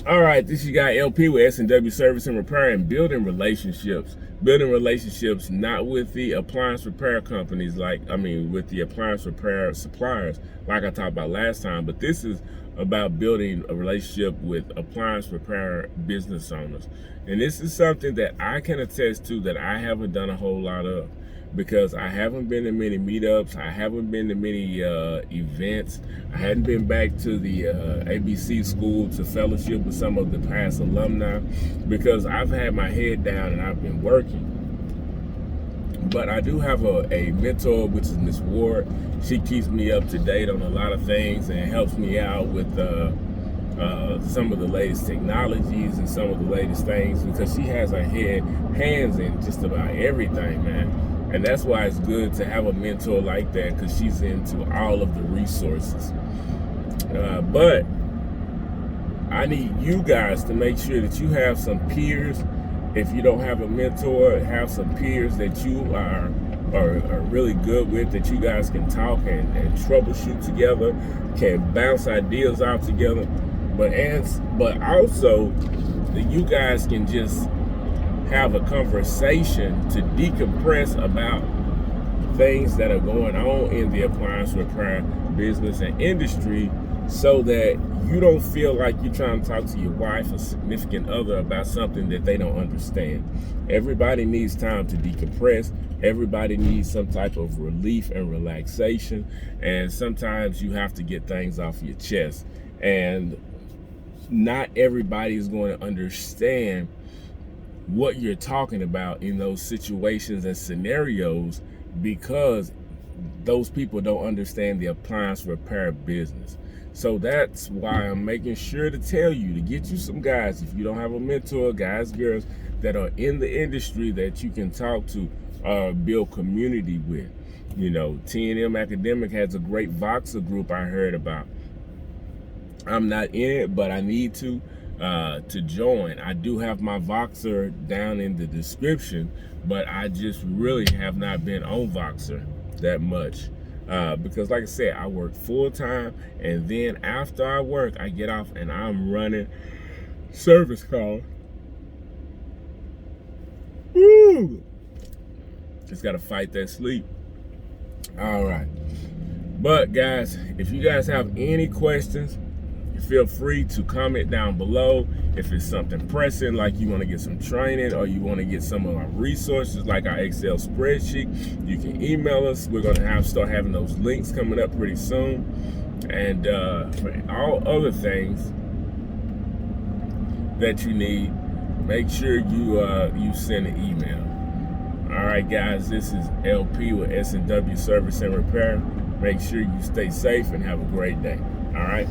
All right, this you got LP with S&W Service and Repair and building relationships. Building relationships not with the appliance repair companies, with the appliance repair suppliers, like I talked about last time, but this is about building a relationship with appliance repair business owners. And this is something that I can attest to that I haven't done a whole lot of, because I haven't been to many meetups. I haven't been to many events. I hadn't been back to the ABC school to fellowship with some of the past alumni, because I've had my head down and I've been working. But I do have a mentor, which is Miss Ward. She keeps me up to date on a lot of things and helps me out with some of the latest technologies and some of the latest things, because she has her hands in just about everything, man. And that's why it's good to have a mentor like that, because she's into all of the resources. But I need you guys to make sure that you have some peers. If you don't have a mentor, have some peers that you are really good with, that you guys can talk and troubleshoot together, can bounce ideas out together. But also that you guys can just have a conversation to decompress about things that are going on in the appliance repair business and industry, so that you don't feel like you're trying to talk to your wife or significant other about something that they don't understand. Everybody needs time to decompress. Everybody needs some type of relief and relaxation. And sometimes you have to get things off your chest. And not everybody is going to understand what you're talking about in those situations and scenarios, because those people don't understand the appliance repair business. So that's why I'm making sure to tell you to get you some guys, if you don't have a mentor, guys, girls that are in the industry that you can talk to, build community with. You know, T&M Academic has a great Voxer group I heard about. I'm not in it, but I need to join. I do have my Voxer down in the description, but I just really have not been on Voxer that much, because like I said, I work full time, and then after I work, I get off and I'm running service calls. Woo! Just gotta fight that sleep. All right, but guys, if you guys have any questions, feel free to comment down below. If it's something pressing, like you want to get some training, or you want to get some of our resources like our Excel spreadsheet, you can email us. We're going to start having those links coming up pretty soon. And for all other things that you need, make sure you send an email. All right, guys, this is LP with S&W Service and Repair. Make sure you stay safe and have a great day. All right.